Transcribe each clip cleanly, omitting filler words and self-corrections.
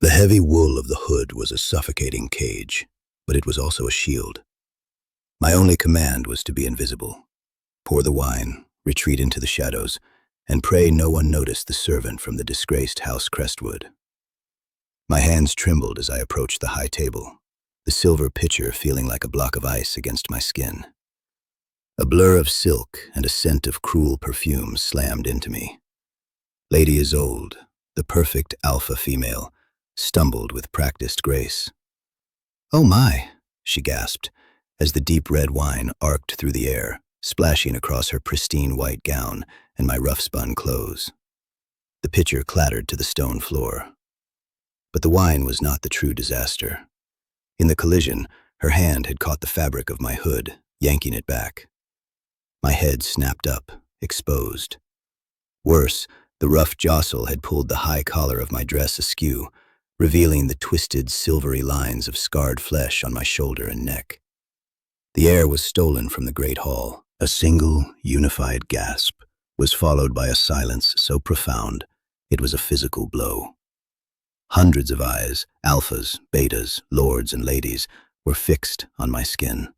The heavy wool of the hood was a suffocating cage, but it was also a shield. My only command was to be invisible, pour the wine, retreat into the shadows, and pray no one noticed the servant from the disgraced House Crestwood. My hands trembled as I approached the high table, the silver pitcher feeling like a block of ice against my skin. A blur of silk and a scent of cruel perfume slammed into me. Lady Isolde, the perfect alpha female, stumbled with practiced grace. "Oh my," she gasped, as the deep red wine arced through the air, splashing across her pristine white gown and my rough-spun clothes. The pitcher clattered to the stone floor. But the wine was not the true disaster. In the collision, her hand had caught the fabric of my hood, yanking it back. My head snapped up, exposed. Worse, the rough jostle had pulled the high collar of my dress askew, revealing the twisted, silvery lines of scarred flesh on my shoulder and neck. The air was stolen from the great hall. A single, unified gasp was followed by a silence so profound it was a physical blow. Hundreds of eyes, alphas, betas, lords, and ladies, were fixed on my skin.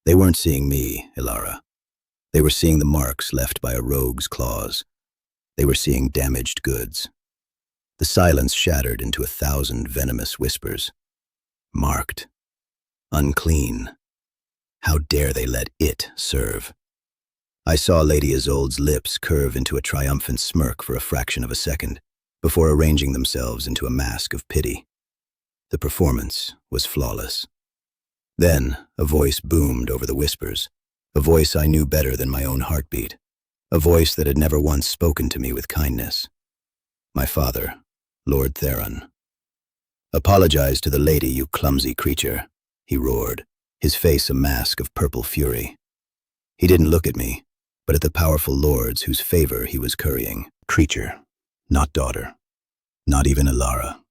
They weren't seeing me, Ilara. They were seeing the marks left by a rogue's claws. They were seeing damaged goods. The silence shattered into 1,000 venomous whispers. Marked. Unclean. How dare they let it serve? I saw Lady Isolde's lips curve into a triumphant smirk for a fraction of a second, before arranging themselves into a mask of pity. The performance was flawless. Then, a voice boomed over the whispers, a voice I knew better than my own heartbeat, a voice that had never once spoken to me with kindness. My father, Lord Theron. "Apologize to the lady, you clumsy creature," he roared, his face a mask of purple fury. He didn't look at me, but at the powerful lords whose favor he was currying. Creature, not daughter, not even Ilara.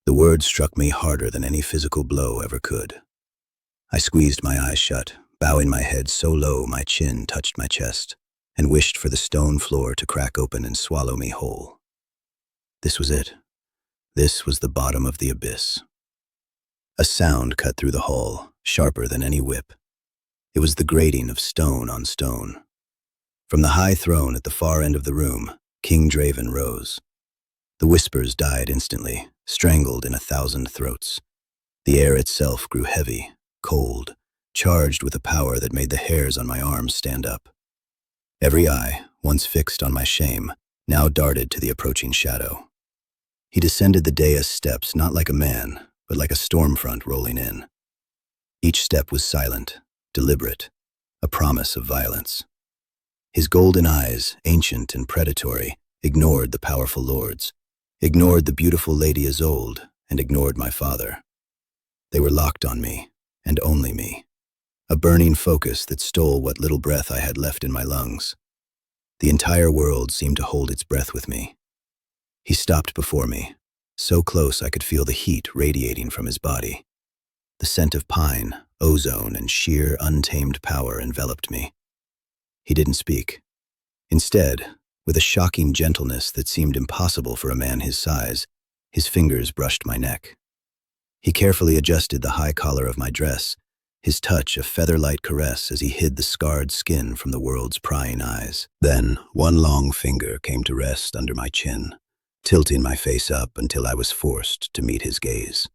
The word struck me harder than any physical blow ever could. I squeezed my eyes shut, bowing my head so low my chin touched my chest, and wished for the stone floor to crack open and swallow me whole. This was it. This was the bottom of the abyss. A sound cut through the hall, sharper than any whip. It was the grating of stone on stone. From the high throne at the far end of the room, King Draven rose. The whispers died instantly, strangled in 1,000 throats. The air itself grew heavy, cold, charged with a power that made the hairs on my arms stand up. Every eye, once fixed on my shame, now darted to the approaching shadow. He descended the dais steps not like a man, but like a storm front rolling in. Each step was silent, deliberate, a promise of violence. His golden eyes, ancient and predatory, ignored the powerful lords, ignored the beautiful Lady Isolde, and ignored my father. They were locked on me, and only me, a burning focus that stole what little breath I had left in my lungs. The entire world seemed to hold its breath with me. He stopped before me, so close I could feel the heat radiating from his body. The scent of pine, ozone, and sheer, untamed power enveloped me. He didn't speak. Instead, with a shocking gentleness that seemed impossible for a man his size, his fingers brushed my neck. He carefully adjusted the high collar of my dress, his touch a feather-light caress as he hid the scarred skin from the world's prying eyes. Then, one long finger came to rest under my chin, tilting my face up until I was forced to meet his gaze.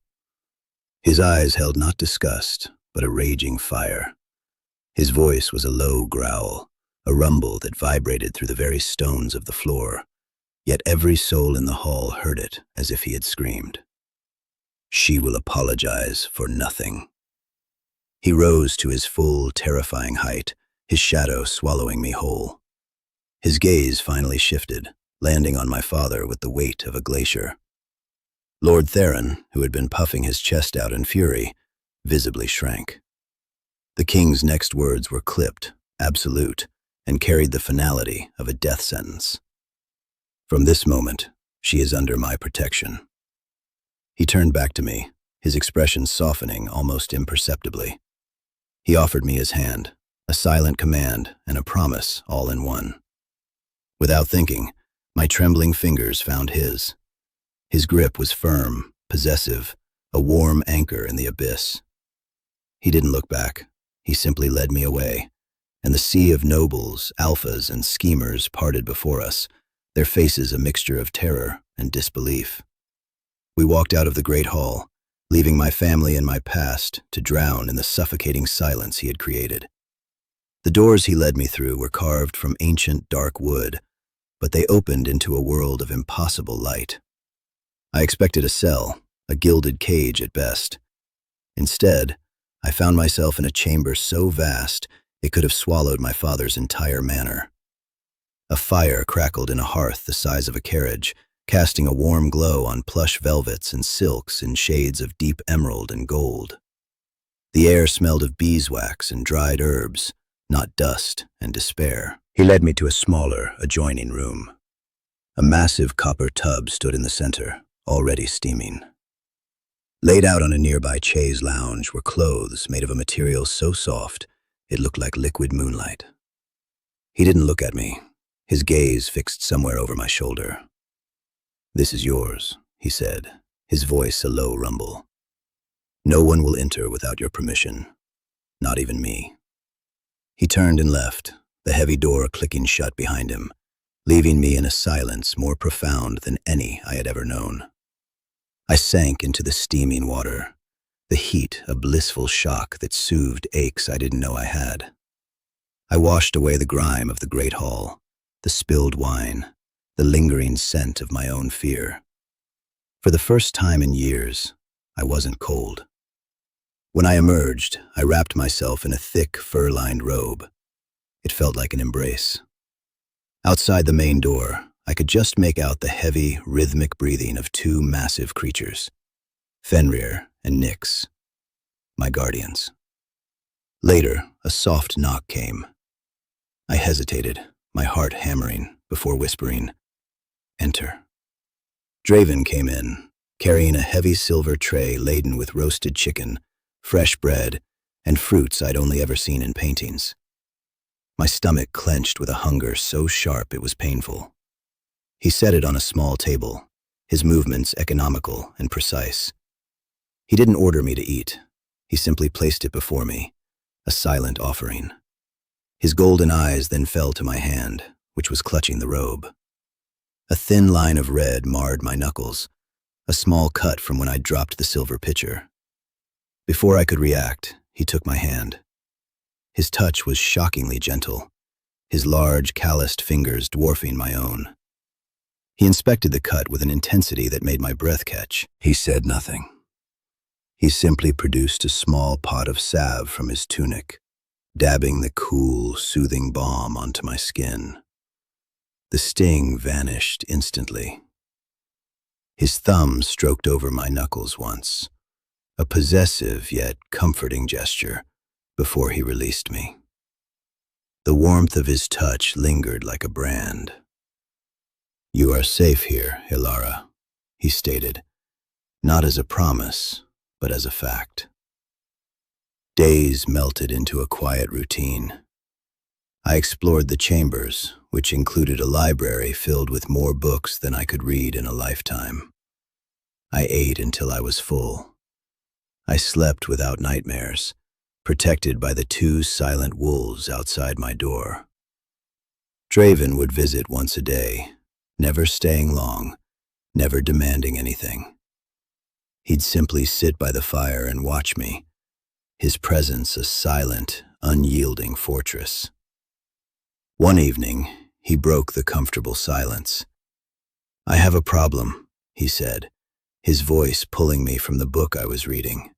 His eyes held not disgust, but a raging fire. His voice was a low growl, a rumble that vibrated through the very stones of the floor, yet every soul in the hall heard it as if he had screamed. "She will apologize for nothing." He rose to his full, terrifying height, his shadow swallowing me whole. His gaze finally shifted, landing on my father with the weight of a glacier. Lord Theron, who had been puffing his chest out in fury, visibly shrank. The king's next words were clipped, absolute, and carried the finality of a death sentence. "From this moment, she is under my protection." He turned back to me, his expression softening almost imperceptibly. He offered me his hand, a silent command and a promise all in one. Without thinking, my trembling fingers found his. His grip was firm, possessive, a warm anchor in the abyss. He didn't look back. He simply led me away, and the sea of nobles, alphas, and schemers parted before us, their faces a mixture of terror and disbelief. We walked out of the great hall, leaving my family and my past to drown in the suffocating silence he had created. The doors he led me through were carved from ancient dark wood, but they opened into a world of impossible light. I expected a cell, a gilded cage at best. Instead, I found myself in a chamber so vast it could have swallowed my father's entire manor. A fire crackled in a hearth the size of a carriage, casting a warm glow on plush velvets and silks in shades of deep emerald and gold. The air smelled of beeswax and dried herbs, not dust and despair. He led me to a smaller, adjoining room. A massive copper tub stood in the center, already steaming. Laid out on a nearby chaise lounge were clothes made of a material so soft it looked like liquid moonlight. He didn't look at me, his gaze fixed somewhere over my shoulder. "This is yours," he said, his voice a low rumble. "No one will enter without your permission, not even me." He turned and left, the heavy door clicking shut behind him, leaving me in a silence more profound than any I had ever known. I sank into the steaming water, the heat a blissful shock that soothed aches I didn't know I had. I washed away the grime of the great hall, the spilled wine, the lingering scent of my own fear. For the first time in years, I wasn't cold. When I emerged, I wrapped myself in a thick, fur-lined robe. It felt like an embrace. Outside the main door, I could just make out the heavy, rhythmic breathing of two massive creatures, Fenrir and Nyx, my guardians. Later, a soft knock came. I hesitated, my heart hammering, before whispering, "Enter." Draven came in, carrying a heavy silver tray laden with roasted chicken, fresh bread, and fruits I'd only ever seen in paintings. My stomach clenched with a hunger so sharp it was painful. He set it on a small table, his movements economical and precise. He didn't order me to eat. He simply placed it before me, a silent offering. His golden eyes then fell to my hand, which was clutching the robe. A thin line of red marred my knuckles, a small cut from when I dropped the silver pitcher. Before I could react, he took my hand. His touch was shockingly gentle, his large, calloused fingers dwarfing my own. He inspected the cut with an intensity that made my breath catch. He said nothing. He simply produced a small pot of salve from his tunic, dabbing the cool, soothing balm onto my skin. The sting vanished instantly. His thumb stroked over my knuckles once, a possessive yet comforting gesture, before he released me. The warmth of his touch lingered like a brand. "You are safe here, Hilara," he stated, not as a promise, but as a fact. Days melted into a quiet routine. I explored the chambers, which included a library filled with more books than I could read in a lifetime. I ate until I was full. I slept without nightmares, protected by the two silent wolves outside my door. Draven would visit once a day, never staying long, never demanding anything. He'd simply sit by the fire and watch me, his presence a silent, unyielding fortress. One evening, he broke the comfortable silence. "I have a problem," he said, his voice pulling me from the book I was reading.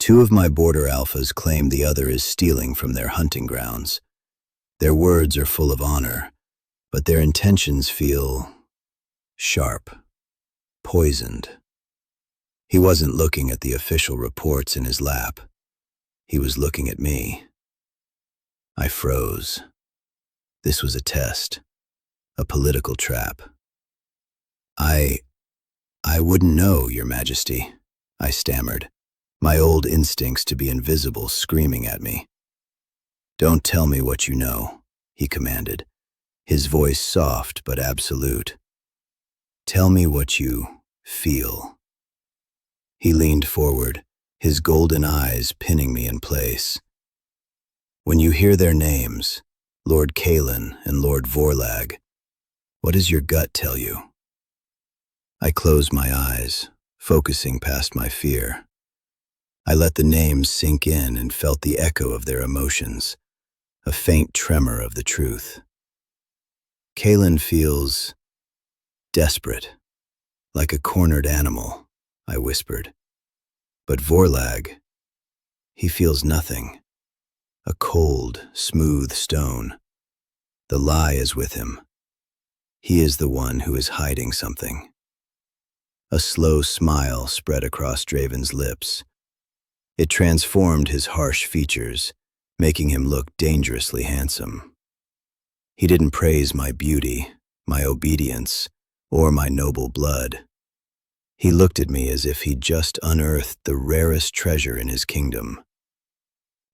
"Two of my border alphas claim the other is stealing from their hunting grounds. Their words are full of honor, but their intentions feel sharp, poisoned." He wasn't looking at the official reports in his lap. He was looking at me. I froze. This was a test, a political trap. I wouldn't know, Your Majesty," I stammered, my old instincts to be invisible screaming at me. "Don't tell me what you know," he commanded, his voice soft but absolute. Tell me what you feel. He leaned forward, his golden eyes pinning me in place. When you hear their names, Lord Kalen and Lord Vorlag, what does your gut tell you? I closed my eyes, focusing past my fear. I let the names sink in and felt the echo of their emotions, a faint tremor of the truth. Kalen feels desperate, like a cornered animal, I whispered. But Vorlag, he feels nothing, a cold, smooth stone. The lie is with him. He is the one who is hiding something. A slow smile spread across Draven's lips. It transformed his harsh features, making him look dangerously handsome. He didn't praise my beauty, my obedience, or my noble blood. He looked at me as if he'd just unearthed the rarest treasure in his kingdom.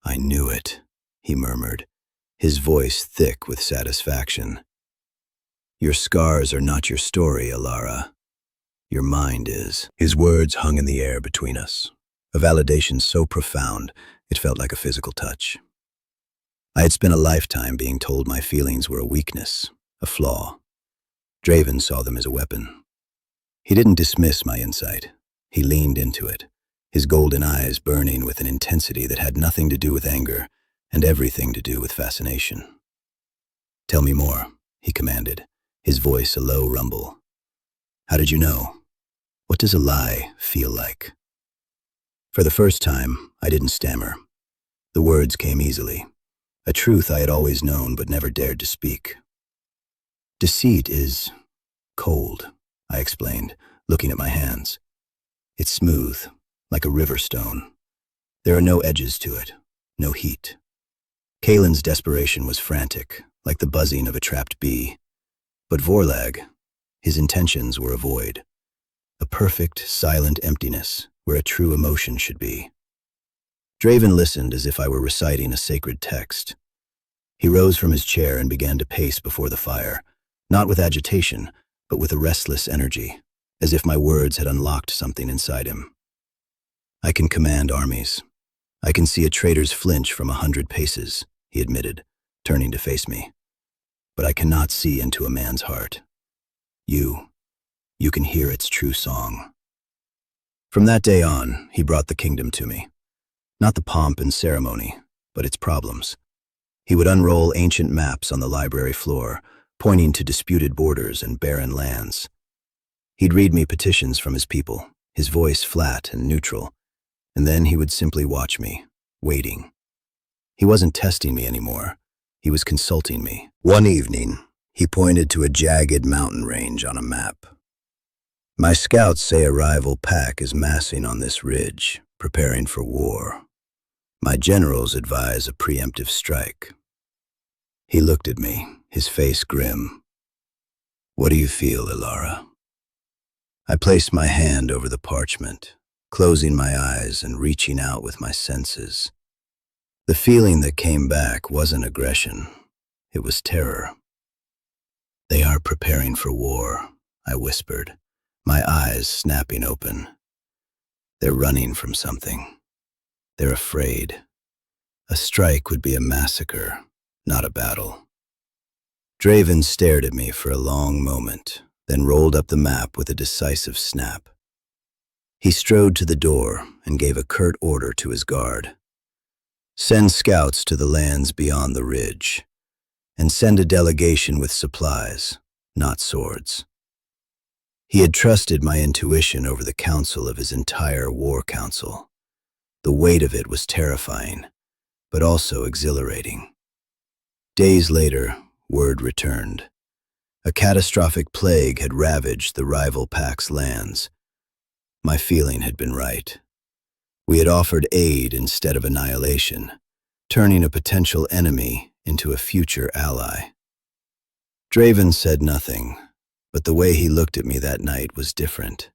I knew it, he murmured, his voice thick with satisfaction. Your scars are not your story, Alara. Your mind is. His words hung in the air between us, a validation so profound it felt like a physical touch. I had spent a lifetime being told my feelings were a weakness, a flaw. Draven saw them as a weapon. He didn't dismiss my insight. He leaned into it, his golden eyes burning with an intensity that had nothing to do with anger and everything to do with fascination. Tell me more, he commanded, his voice a low rumble. How did you know? What does a lie feel like? For the first time, I didn't stammer. The words came easily, a truth I had always known but never dared to speak. Deceit is cold, I explained, looking at my hands. It's smooth, like a river stone. There are no edges to it, no heat. Kalen's desperation was frantic, like the buzzing of a trapped bee. But Vorlag, his intentions were a void, a perfect, silent emptiness where a true emotion should be. Draven listened as if I were reciting a sacred text. He rose from his chair and began to pace before the fire, not with agitation, but with a restless energy, as if my words had unlocked something inside him. I can command armies. I can see a traitor's flinch from 100 paces, he admitted, turning to face me. But I cannot see into a man's heart. You can hear its true song. From that day on, he brought the kingdom to me. Not the pomp and ceremony, but its problems. He would unroll ancient maps on the library floor, pointing to disputed borders and barren lands. He'd read me petitions from his people, his voice flat and neutral, and then he would simply watch me, waiting. He wasn't testing me anymore. He was consulting me. One evening, he pointed to a jagged mountain range on a map. My scouts say a rival pack is massing on this ridge, preparing for war. My generals advise a preemptive strike. He looked at me, his face grim. What do you feel, Ilara? I placed my hand over the parchment, closing my eyes and reaching out with my senses. The feeling that came back wasn't aggression, it was terror. They are preparing for war, I whispered, my eyes snapping open. They're running from something. They're afraid. A strike would be a massacre, not a battle. Draven stared at me for a long moment, then rolled up the map with a decisive snap. He strode to the door and gave a curt order to his guard. Send scouts to the lands beyond the ridge, and send a delegation with supplies, not swords. He had trusted my intuition over the counsel of his entire war council. The weight of it was terrifying, but also exhilarating. Days later, word returned. A catastrophic plague had ravaged the rival pack's lands. My feeling had been right. We had offered aid instead of annihilation, turning a potential enemy into a future ally. Draven said nothing, but the way he looked at me that night was different.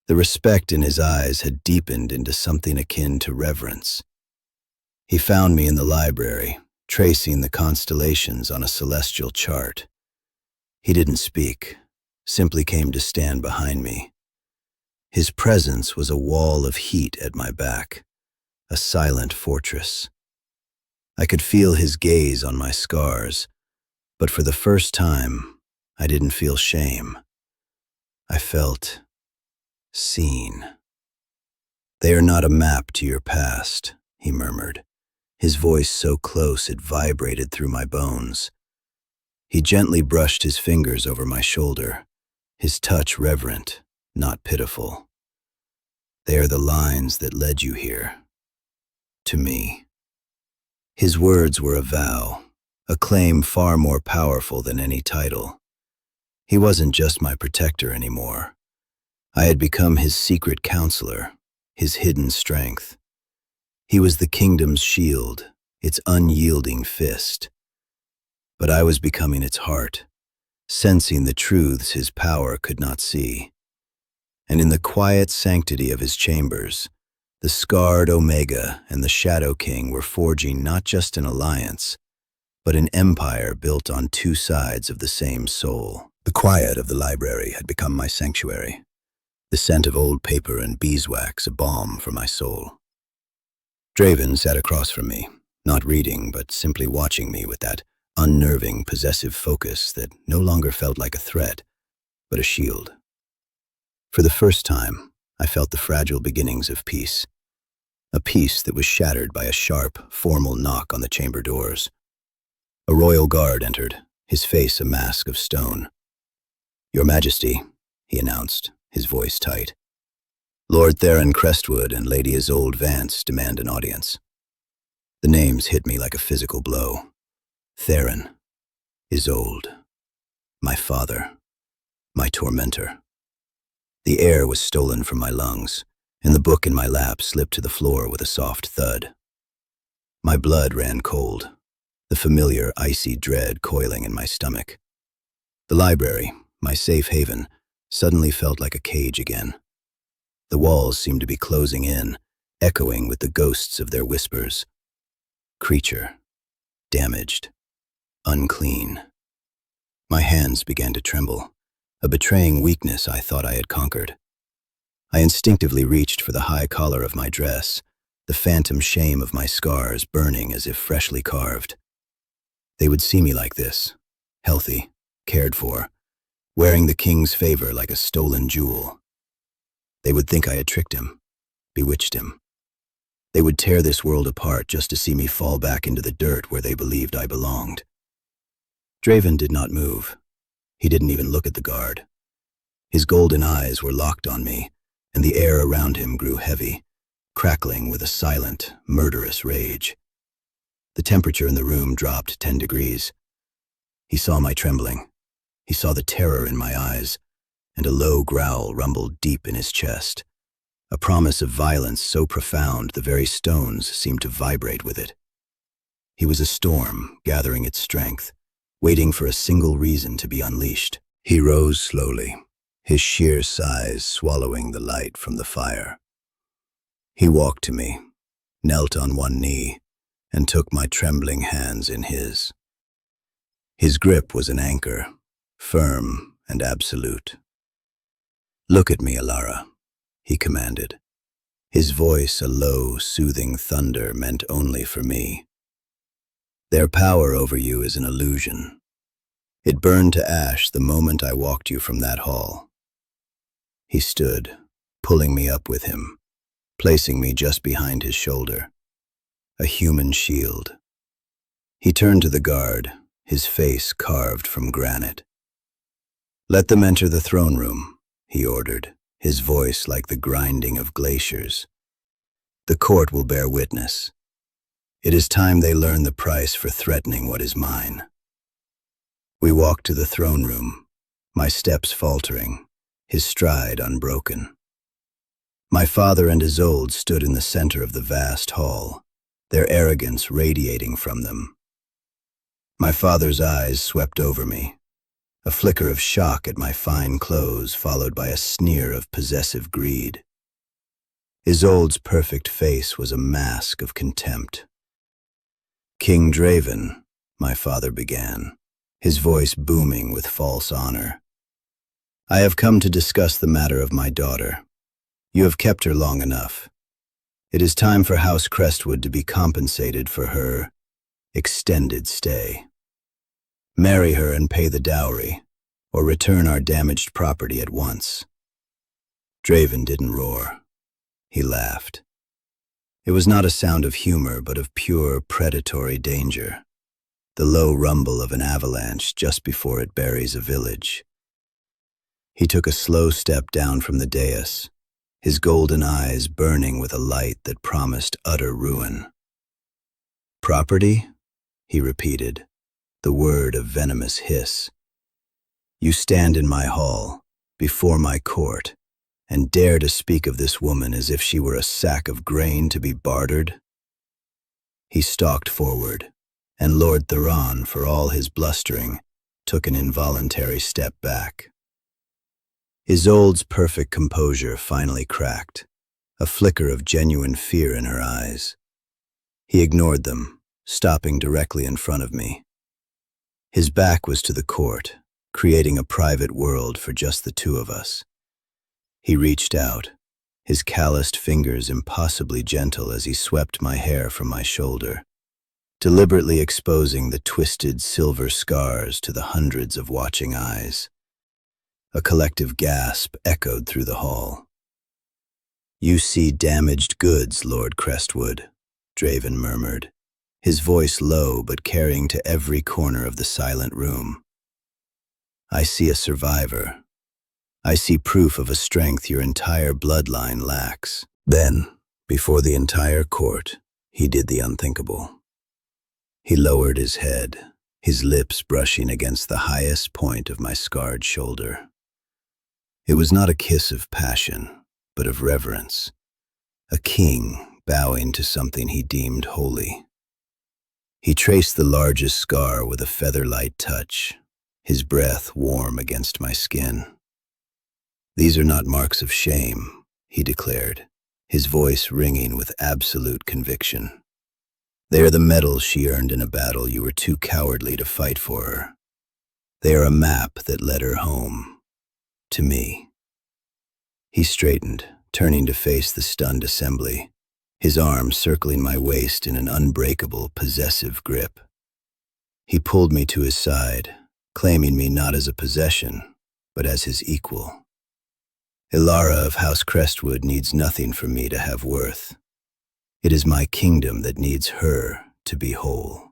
The respect in his eyes had deepened into something akin to reverence. He found me in the library, tracing the constellations on a celestial chart. He didn't speak, simply came to stand behind me. His presence was a wall of heat at my back, a silent fortress. I could feel his gaze on my scars, but for the first time, I didn't feel shame. I felt seen. "They are not a map to your past," he murmured, his voice so close it vibrated through my bones. He gently brushed his fingers over my shoulder, his touch reverent, not pitiful. "They are the lines that led you here, to me." His words were a vow, a claim far more powerful than any title. He wasn't just my protector anymore. I had become his secret counselor, his hidden strength. He was the kingdom's shield, its unyielding fist. But I was becoming its heart, sensing the truths his power could not see. And in the quiet sanctity of his chambers, the scarred Omega and the Shadow King were forging not just an alliance, but an empire built on two sides of the same soul. The quiet of the library had become my sanctuary, the scent of old paper and beeswax a balm for my soul. Draven sat across from me, not reading, but simply watching me with that unnerving, possessive focus that no longer felt like a threat, but a shield. For the first time, I felt the fragile beginnings of peace, a peace that was shattered by a sharp, formal knock on the chamber doors. A royal guard entered, his face a mask of stone. "Your Majesty," he announced, his voice tight. "Lord Theron Crestwood and Lady Isolde Vance demand an audience." The names hit me like a physical blow. Theron, Isolde, my father, my tormentor. The air was stolen from my lungs, and the book in my lap slipped to the floor with a soft thud. My blood ran cold, the familiar icy dread coiling in my stomach. The library, my safe haven, suddenly felt like a cage again. The walls seemed to be closing in, echoing with the ghosts of their whispers. Creature, damaged, unclean. My hands began to tremble, a betraying weakness I thought I had conquered. I instinctively reached for the high collar of my dress, the phantom shame of my scars burning as if freshly carved. They would see me like this, healthy, cared for, wearing the king's favor like a stolen jewel. They would think I had tricked him, bewitched him. They would tear this world apart just to see me fall back into the dirt where they believed I belonged. Draven did not move. He didn't even look at the guard. His golden eyes were locked on me, and the air around him grew heavy, crackling with a silent, murderous rage. The temperature in the room dropped 10 degrees. He saw my trembling. He saw the terror in my eyes, and a low growl rumbled deep in his chest, a promise of violence so profound the very stones seemed to vibrate with it. He was a storm gathering its strength, waiting for a single reason to be unleashed. He rose slowly, his sheer size swallowing the light from the fire. He walked to me, knelt on one knee, and took my trembling hands in his. His grip was an anchor, firm and absolute. "Look at me, Alara," he commanded, his voice a low, soothing thunder meant only for me. "Their power over you is an illusion. It burned to ash the moment I walked you from that hall." He stood, pulling me up with him, placing me just behind his shoulder, a human shield. He turned to the guard, his face carved from granite. "Let them enter the throne room," he ordered, his voice like the grinding of glaciers. "The court will bear witness. It is time they learn the price for threatening what is mine." We walked to the throne room, my steps faltering, his stride unbroken. My father and Isolde stood in the center of the vast hall, their arrogance radiating from them. My father's eyes swept over me, a flicker of shock at my fine clothes followed by a sneer of possessive greed. Isolde's perfect face was a mask of contempt. "King Draven," my father began, his voice booming with false honor. I have come to discuss the matter of my daughter. You have kept her long enough. It is time for House Crestwood to be compensated for her extended stay. Marry her and pay the dowry, or return our damaged property at once." Draven didn't roar. He laughed. It was not a sound of humor, but of pure predatory danger. The low rumble of an avalanche just before it buries a village. He took a slow step down from the dais, his golden eyes burning with a light that promised utter ruin. "Property?" he repeated, the word a venomous hiss. "You stand in my hall, before my court, and dare to speak of this woman as if she were a sack of grain to be bartered?" He stalked forward, and Lord Theron, for all his blustering, took an involuntary step back. Isolde's perfect composure finally cracked, a flicker of genuine fear in her eyes. He ignored them, stopping directly in front of me. His back was to the court, creating a private world for just the two of us. He reached out, his calloused fingers impossibly gentle as he swept my hair from my shoulder, deliberately exposing the twisted silver scars to the hundreds of watching eyes. A collective gasp echoed through the hall. "You see damaged goods, Lord Crestwood," Draven murmured, his voice low but carrying to every corner of the silent room. "I see a survivor. I see proof of a strength your entire bloodline lacks." Then, before the entire court, he did the unthinkable. He lowered his head, his lips brushing against the highest point of my scarred shoulder. It was not a kiss of passion, but of reverence, a king bowing to something he deemed holy. He traced the largest scar with a feather-light touch, his breath warm against my skin. "These are not marks of shame," he declared, his voice ringing with absolute conviction. "They are the medals she earned in a battle you were too cowardly to fight for her. They are a map that led her home. To me." He straightened, turning to face the stunned assembly, his arm circling my waist in an unbreakable, possessive grip. He pulled me to his side, claiming me not as a possession, but as his equal. "Ilara of House Crestwood needs nothing from me to have worth. It is my kingdom that needs her to be whole."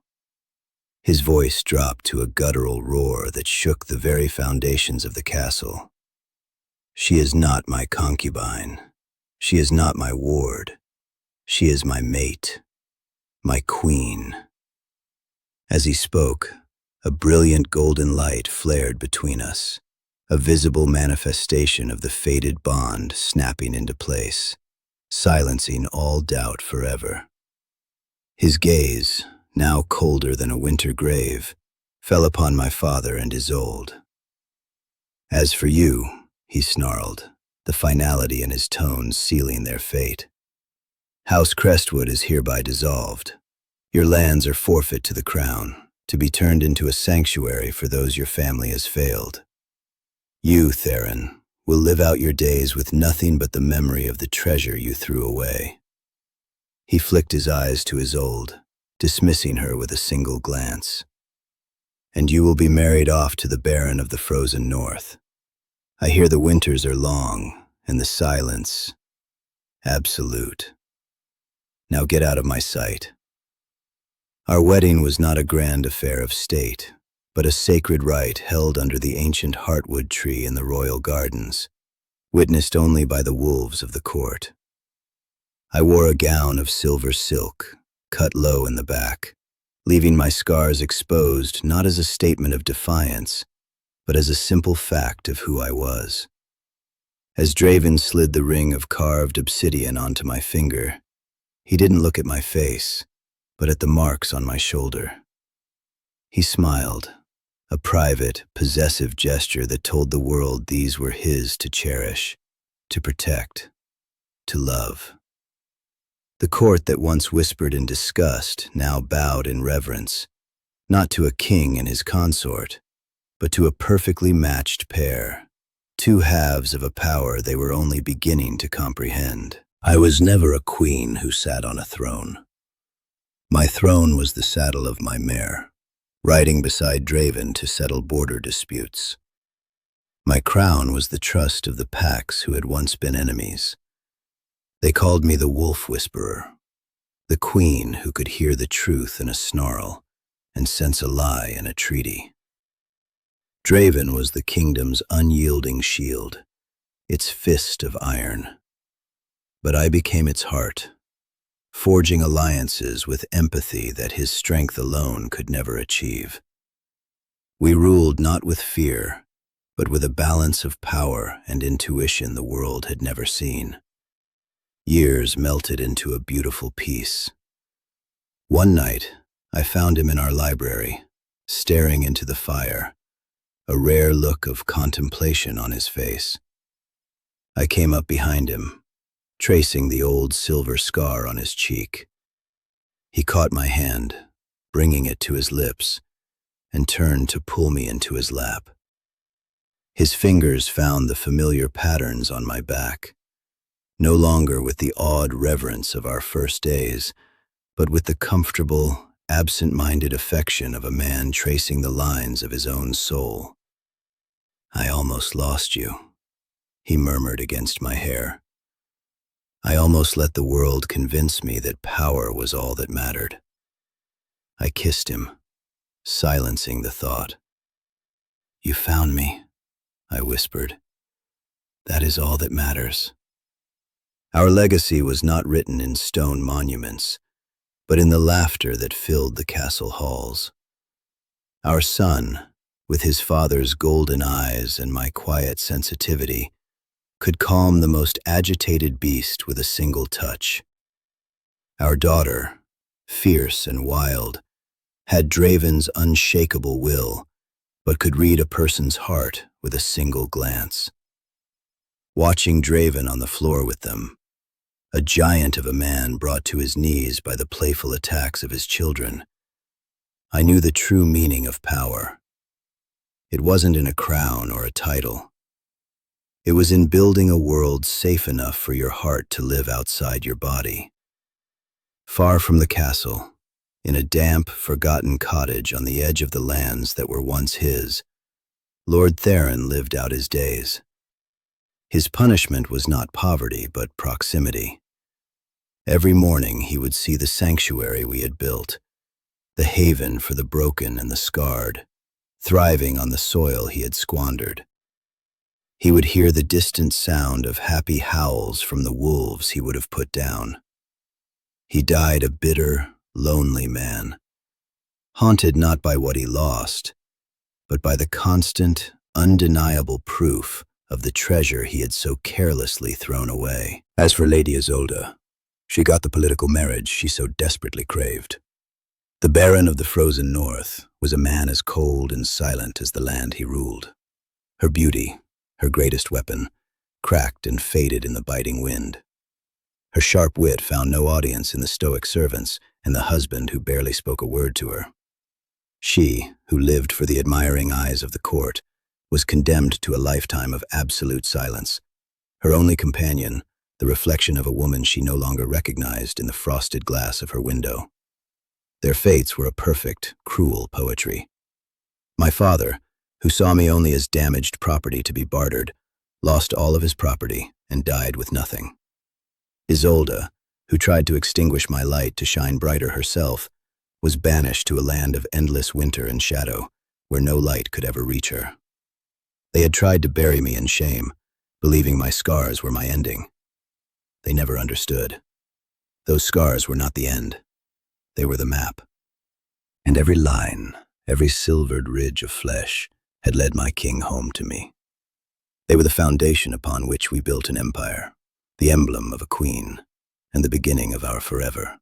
His voice dropped to a guttural roar that shook the very foundations of the castle. "She is not my concubine. She is not my ward. She is my mate, my queen." As he spoke, a brilliant golden light flared between us, a visible manifestation of the fated bond snapping into place, silencing all doubt forever. His gaze, now colder than a winter grave, fell upon my father and Isolde. "As for you," he snarled, the finality in his tones sealing their fate, "House Crestwood is hereby dissolved. Your lands are forfeit to the crown, to be turned into a sanctuary for those your family has failed. You, Theron, will live out your days with nothing but the memory of the treasure you threw away." He flicked his eyes to Isolde, dismissing her with a single glance. "And you will be married off to the Baron of the Frozen North. I hear the winters are long, and the silence absolute. Now get out of my sight." Our wedding was not a grand affair of state, but a sacred rite held under the ancient heartwood tree in the royal gardens, witnessed only by the wolves of the court. I wore a gown of silver silk, cut low in the back, leaving my scars exposed not as a statement of defiance, but as a simple fact of who I was. As Draven slid the ring of carved obsidian onto my finger, he didn't look at my face, but at the marks on my shoulder. He smiled, a private, possessive gesture that told the world these were his to cherish, to protect, to love. The court that once whispered in disgust now bowed in reverence, not to a king and his consort, but to a perfectly matched pair, two halves of a power they were only beginning to comprehend. I was never a queen who sat on a throne. My throne was the saddle of my mare, riding beside Draven to settle border disputes. My crown was the trust of the packs who had once been enemies. They called me the Wolf Whisperer, the queen who could hear the truth in a snarl and sense a lie in a treaty. Draven was the kingdom's unyielding shield, its fist of iron. But I became its heart, forging alliances with empathy that his strength alone could never achieve. We ruled not with fear, but with a balance of power and intuition the world had never seen. Years melted into a beautiful peace. One night, I found him in our library, staring into the fire, a rare look of contemplation on his face. I came up behind him, tracing the old silver scar on his cheek. He caught my hand, bringing it to his lips, and turned to pull me into his lap. His fingers found the familiar patterns on my back, no longer with the awed reverence of our first days, but with the comfortable, absent-minded affection of a man tracing the lines of his own soul. "I almost lost you," he murmured against my hair. "I almost let the world convince me that power was all that mattered." I kissed him, silencing the thought. "You found me," I whispered. "That is all that matters." Our legacy was not written in stone monuments, but in the laughter that filled the castle halls. Our son, with his father's golden eyes and my quiet sensitivity, could calm the most agitated beast with a single touch. Our daughter, fierce and wild, had Draven's unshakable will, but could read a person's heart with a single glance. Watching Draven on the floor with them, a giant of a man brought to his knees by the playful attacks of his children, I knew the true meaning of power. It wasn't in a crown or a title. It was in building a world safe enough for your heart to live outside your body. Far from the castle, in a damp, forgotten cottage on the edge of the lands that were once his, Lord Theron lived out his days. His punishment was not poverty, but proximity. Every morning he would see the sanctuary we had built, the haven for the broken and the scarred, thriving on the soil he had squandered. He would hear the distant sound of happy howls from the wolves he would have put down. He died a bitter, lonely man, haunted not by what he lost, but by the constant, undeniable proof of the treasure he had so carelessly thrown away. As for Lady Isolde, she got the political marriage she so desperately craved. The Baron of the Frozen North was a man as cold and silent as the land he ruled. Her beauty, her greatest weapon, cracked and faded in the biting wind. Her sharp wit found no audience in the stoic servants and the husband who barely spoke a word to her. She, who lived for the admiring eyes of the court, was condemned to a lifetime of absolute silence. Her only companion, the reflection of a woman she no longer recognized in the frosted glass of her window. Their fates were a perfect, cruel poetry. My father, who saw me only as damaged property to be bartered, lost all of his property and died with nothing. Isolde, who tried to extinguish my light to shine brighter herself, was banished to a land of endless winter and shadow, where no light could ever reach her. They had tried to bury me in shame, believing my scars were my ending. They never understood. Those scars were not the end. They were the map. And every line, every silvered ridge of flesh, had led my king home to me. They were the foundation upon which we built an empire, the emblem of a queen, and the beginning of our forever.